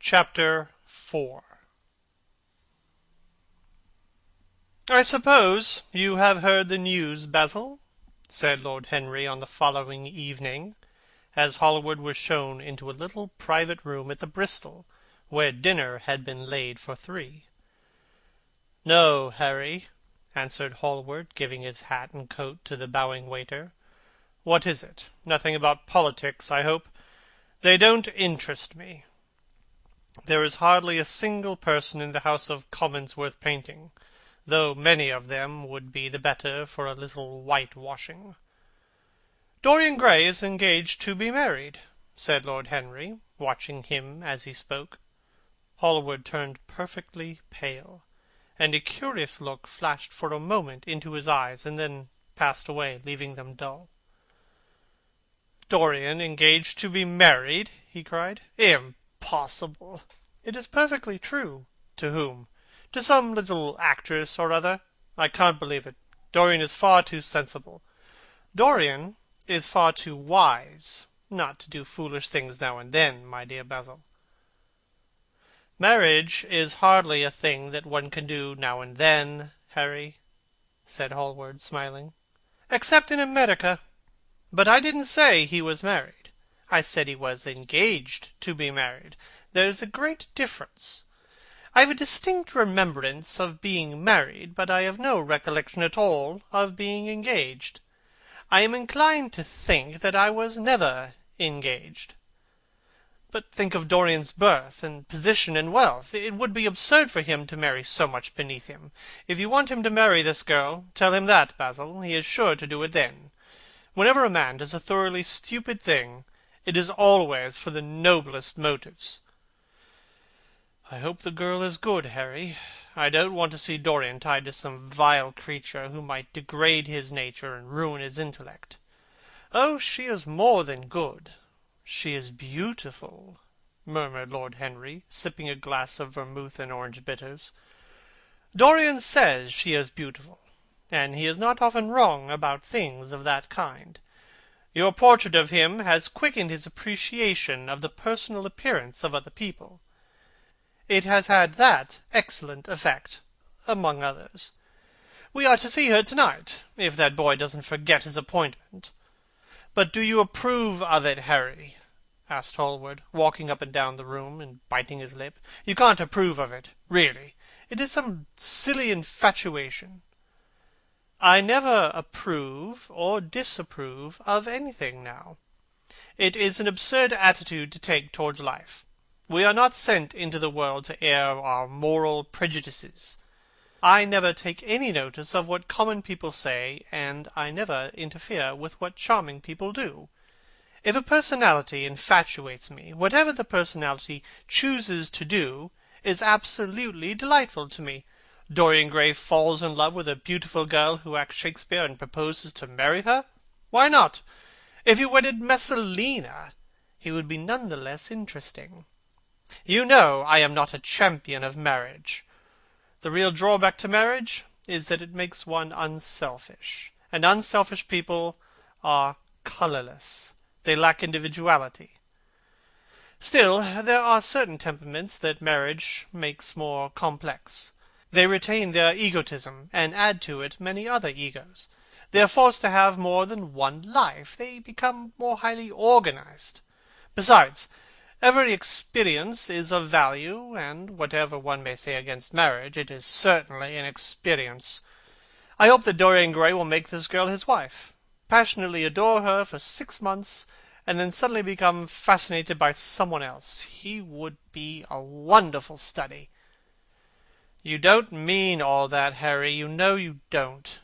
Chapter 4 "I suppose you have heard the news, Basil?" said Lord Henry on the following evening, as Hallward was shown into a little private room at the Bristol, where dinner had been laid for 3. "No, Harry," answered Hallward, giving his hat and coat to the bowing waiter. "What is it? Nothing about politics, I hope? They don't interest me. There is hardly a single person in the House of Commons worth painting, though many of them would be the better for a little whitewashing." "Dorian Gray is engaged to be married," said Lord Henry, watching him as he spoke. Hallward turned perfectly pale, and a curious look flashed for a moment into his eyes, and then passed away, leaving them dull. "Dorian engaged to be married!" he cried. "Impossible!" "It is perfectly true." "To whom?" "To some little actress or other. I can't believe it. Dorian is far too sensible. Dorian is far too wise not to do foolish things now and then, my dear Basil." "Marriage is hardly a thing that one can do now and then, Harry," said Hallward, smiling. "Except in America. But I didn't say he was married. I said he was engaged to be married. There's a great difference. I have a distinct remembrance of being married, but I have no recollection at all of being engaged. I am inclined to think that I was never engaged. But think of Dorian's birth, and position, and wealth. It would be absurd for him to marry so much beneath him. If you want him to marry this girl, tell him that, Basil. He is sure to do it then. Whenever a man does a thoroughly stupid thing, it is always for the noblest motives." "I hope the girl is good, Harry. I don't want to see Dorian tied to some vile creature who might degrade his nature and ruin his intellect." "Oh, she is more than good. She is beautiful," murmured Lord Henry, sipping a glass of vermouth and orange bitters. "Dorian says she is beautiful, and he is not often wrong about things of that kind. Your portrait of him has quickened his appreciation of the personal appearance of other people. It has had that excellent effect, among others. We are to see her tonight, if that boy doesn't forget his appointment. But do you approve of it, Harry?" asked Hallward, walking up and down the room, and biting his lip. "You can't approve of it, really. It is some silly infatuation." "I never approve or disapprove of anything now. It is an absurd attitude to take towards life. We are not sent into the world to air our moral prejudices. I never take any notice of what common people say, and I never interfere with what charming people do. If a personality infatuates me, whatever the personality chooses to do is absolutely delightful to me. Dorian Gray falls in love with a beautiful girl who acts Shakespeare and proposes to marry her. Why not? If he wedded Messalina, he would be none the less interesting. You know I am not a champion of marriage. The real drawback to marriage is that it makes one unselfish, and unselfish people are colourless. They lack individuality. Still, there are certain temperaments that marriage makes more complex. They retain their egotism, and add to it many other egos. They are forced to have more than one life. They become more highly organized. Besides, every experience is of value, and whatever one may say against marriage, it is certainly an experience. I hope that Dorian Gray will make this girl his wife, passionately adore her for 6 months, and then suddenly become fascinated by someone else. He would be a wonderful study." "You don't mean all that, Harry. You know you don't.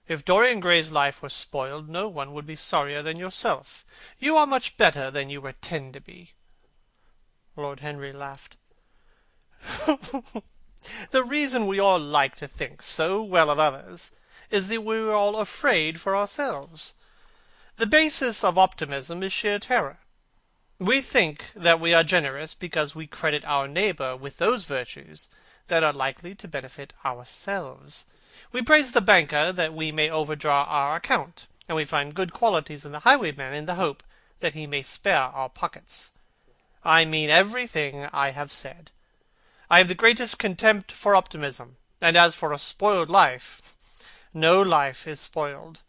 If Dorian Gray's life were spoiled, no one would be sorrier than yourself. You are much better than you pretend to be." Lord Henry laughed. "The reason we all like to think so well of others is that we are all afraid for ourselves. The basis of optimism is sheer terror. We think that we are generous because we credit our neighbour with those virtues that are likely to benefit ourselves. We praise the banker that we may overdraw our account, and we find good qualities in the highwayman in the hope that he may spare our pockets. I mean everything I have said. I have the greatest contempt for optimism, and as for a spoiled life, no life is spoiled,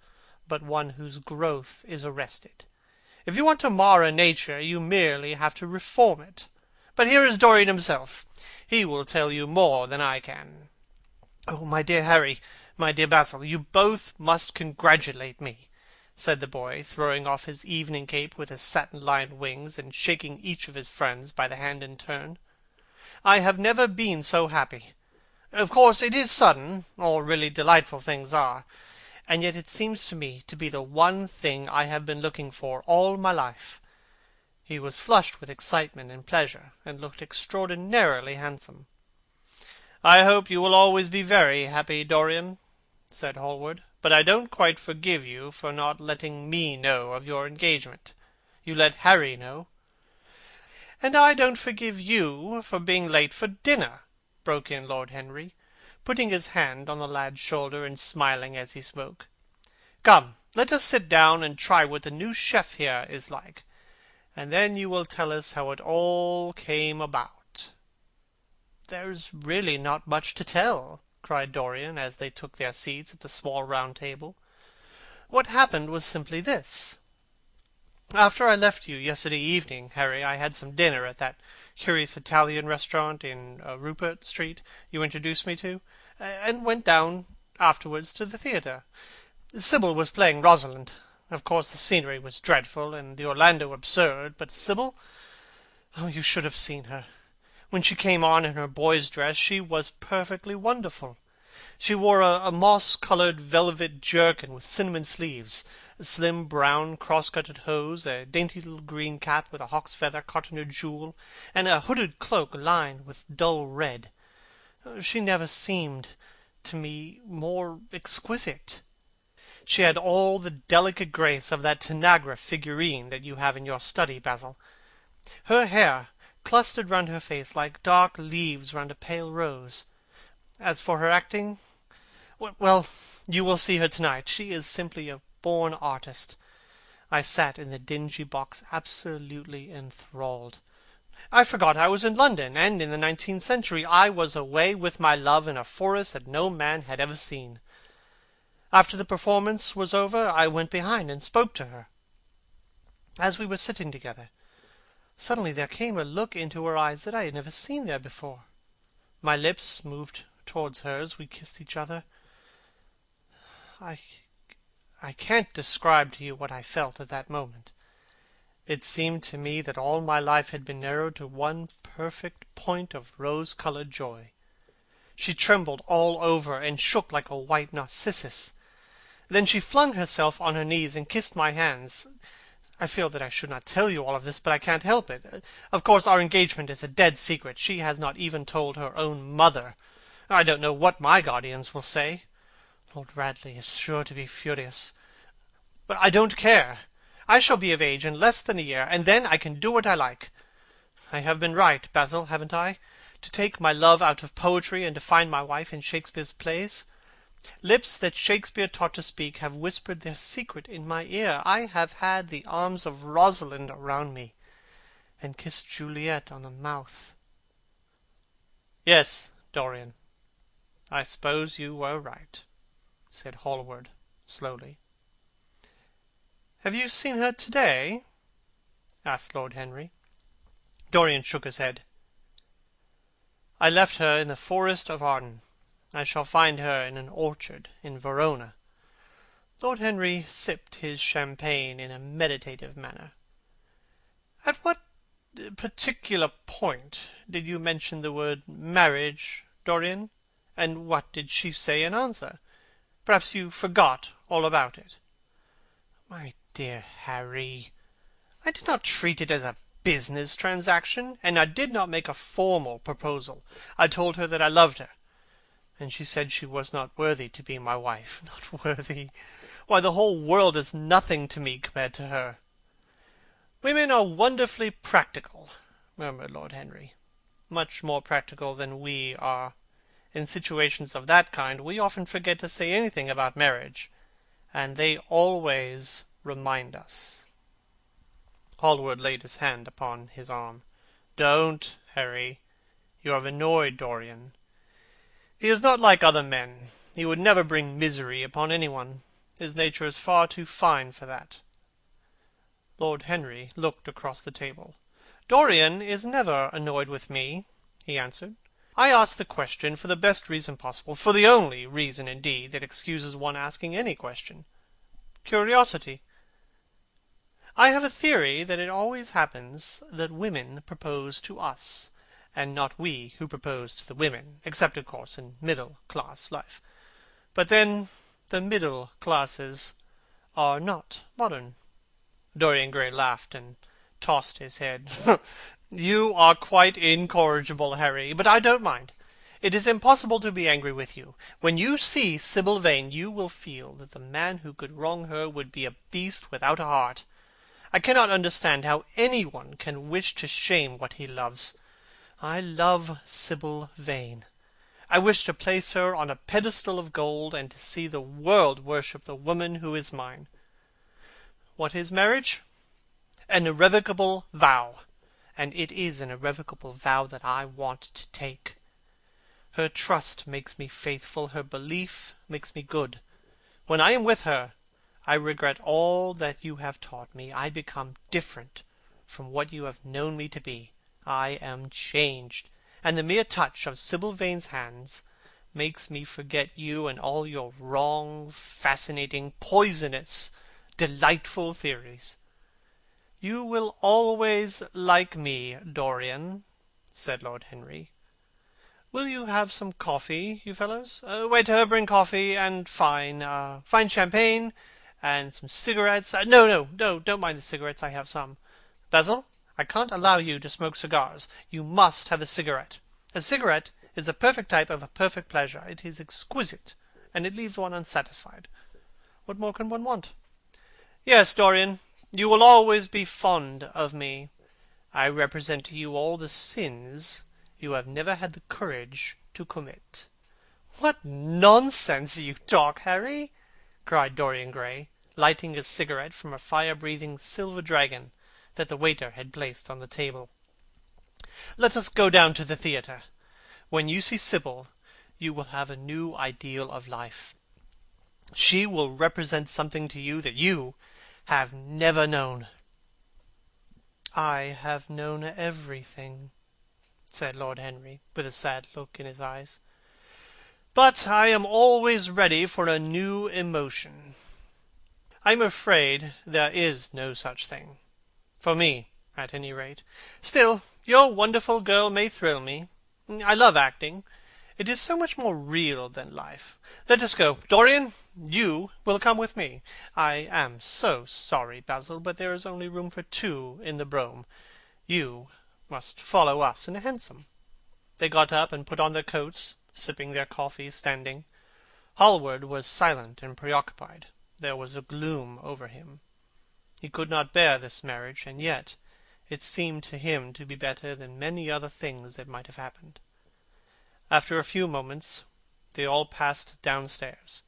but one whose growth is arrested. If you want to mar a nature, you merely have to reform it. But here is Dorian himself. He will tell you more than I can. Oh, my dear Harry, my dear Basil, you both must congratulate me, said the boy, throwing off his evening cape with his satin-lined wings, and shaking each of his friends by the hand in turn. I have never been so happy. Of course it is sudden, all really delightful things are, and yet it seems to me to be the one thing I have been looking for all my life. He was flushed with excitement and pleasure, and looked extraordinarily handsome. I hope you will always be very happy, Dorian, said Hallward, but I don't quite forgive you for not letting me know of your engagement. You let Harry know. And I don't forgive you for being late for dinner, broke in Lord Henry, putting his hand on the lad's shoulder and smiling as he spoke. Come, let us sit down and try what the new chef here is like, and then you will tell us how it all came about. There's really not much to tell, cried Dorian, as they took their seats at the small round table. What happened was simply this. After I left you yesterday evening, Harry, I had some dinner at that curious Italian restaurant in Rupert Street you introduced me to, and went down afterwards to the theatre. Sybil was playing Rosalind. Of course the scenery was dreadful, and the Orlando absurd, but Sybil, oh, you should have seen her. When she came on in her boy's dress, she was perfectly wonderful. She wore a moss-coloured velvet jerkin with cinnamon sleeves, a slim brown cross-gartered hose, a dainty little green cap with a hawk's feather caught in her jewel, and a hooded cloak lined with dull red. She never seemed to me more exquisite. She had all the delicate grace of that Tanagra figurine that you have in your study, Basil. Her hair clustered round her face like dark leaves round a pale rose. As for her acting, well, you will see her tonight. She is simply a born artist. I sat in the dingy box absolutely enthralled. I forgot I was in London, and in the 19th century. I was away with my love in a forest that no man had ever seen. After the performance was over, I went behind and spoke to her. As we were sitting together, suddenly there came a look into her eyes that I had never seen there before. My lips moved towards hers. We kissed each other. I can't describe to you what I felt at that moment. It seemed to me that all my life had been narrowed to one perfect point of rose-coloured joy. She trembled all over and shook like a white narcissus. Then she flung herself on her knees and kissed my hands. I feel that I should not tell you all of this, but I can't help it. Of course our engagement is a dead secret. She has not even told her own mother. I don't know what my guardians will say. Lord Radley is sure to be furious. But I don't care. I shall be of age in less than a year, and then I can do what I like. I have been right, Basil, haven't I, to take my love out of poetry and to find my wife in Shakespeare's plays? Lips that Shakespeare taught to speak have whispered their secret in my ear. I have had the arms of Rosalind around me, and kissed Juliet on the mouth. Yes, Dorian, I suppose you were right, said Hallward slowly. Have you seen her today? Asked Lord Henry. Dorian shook his head. I left her in the forest of Arden. I shall find her in an orchard in Verona. Lord Henry sipped his champagne in a meditative manner. At what particular point did you mention the word marriage, Dorian? And what did she say in answer? Perhaps you forgot all about it. My dear Harry, I did not treat it as a business transaction, and I did not make a formal proposal. I told her that I loved her, and she said she was not worthy to be my wife. Not worthy! Why, the whole world is nothing to me compared to her. Women are wonderfully practical, murmured Lord Henry. Much more practical than we are. In situations of that kind, we often forget to say anything about marriage, and they always remind us. Hallward laid his hand upon his arm. Don't, Harry. You have annoyed Dorian. He is not like other men. He would never bring misery upon anyone. His nature is far too fine for that. Lord Henry looked across the table. Dorian is never annoyed with me, he answered. I ask the question for the best reason possible, for the only reason, indeed, that excuses one asking any question. Curiosity. I have a theory that it always happens that women propose to us, and not we who propose to the women, except, of course, in middle-class life. But then the middle classes are not modern. Dorian Gray laughed and tossed his head. You are quite incorrigible, Harry, but I don't mind. It is impossible to be angry with you. When you see Sibyl Vane, you will feel that the man who could wrong her would be a beast without a heart. I cannot understand how anyone can wish to shame what he loves. I love Sibyl Vane. I wish to place her on a pedestal of gold, and to see the world worship the woman who is mine. What is marriage? An irrevocable vow, and it is an irrevocable vow that I want to take. Her trust makes me faithful, her belief makes me good. When I am with her, I regret all that you have taught me. I become different from what you have known me to be. I am changed, and the mere touch of Sibyl Vane's hands makes me forget you and all your wrong, fascinating, poisonous, delightful theories. You will always like me, Dorian, said Lord Henry. Will you have some coffee, you fellows? Waiter, bring coffee and fine champagne and some cigarettes. No, don't mind the cigarettes. I have some. Basil, I can't allow you to smoke cigars. You must have a cigarette. A cigarette is a perfect type of a perfect pleasure. It is exquisite, and it leaves one unsatisfied. What more can one want? Yes, Dorian, you will always be fond of me. I represent to you all the sins you have never had the courage to commit. What nonsense you talk, Harry! Cried Dorian Gray, lighting a cigarette from a fire-breathing silver dragon that the waiter had placed on the table. Let us go down to the theatre. When you see Sibyl, you will have a new ideal of life. She will represent something to you that you have never known. I have known everything, said Lord Henry, with a sad look in his eyes. But I am always ready for a new emotion. I am afraid there is no such thing. For me, at any rate. Still, your wonderful girl may thrill me. I love acting. It is so much more real than life. Let us go. Dorian, you will come with me. I am so sorry, Basil, but there is only room for two in the brougham. You must follow us in a hansom. They got up and put on their coats, sipping their coffee standing. Hallward was silent and preoccupied. There was a gloom over him. He could not bear this marriage, and yet it seemed to him to be better than many other things that might have happened. After a few moments, they all passed downstairs.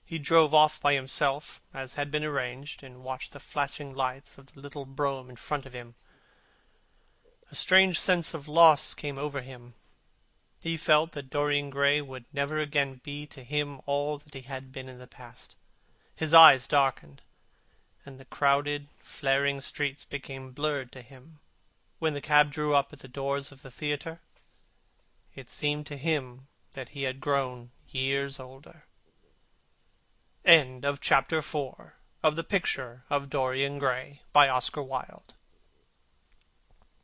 He drove off by himself, as had been arranged, and watched the flashing lights of the little brougham in front of him. A strange sense of loss came over him. He felt that Dorian Gray would never again be to him all that he had been in the past. His eyes darkened, and the crowded, flaring streets became blurred to him. When the cab drew up at the doors of the theatre, it seemed to him that he had grown years older. End of Chapter 4 of The Picture of Dorian Gray by Oscar Wilde.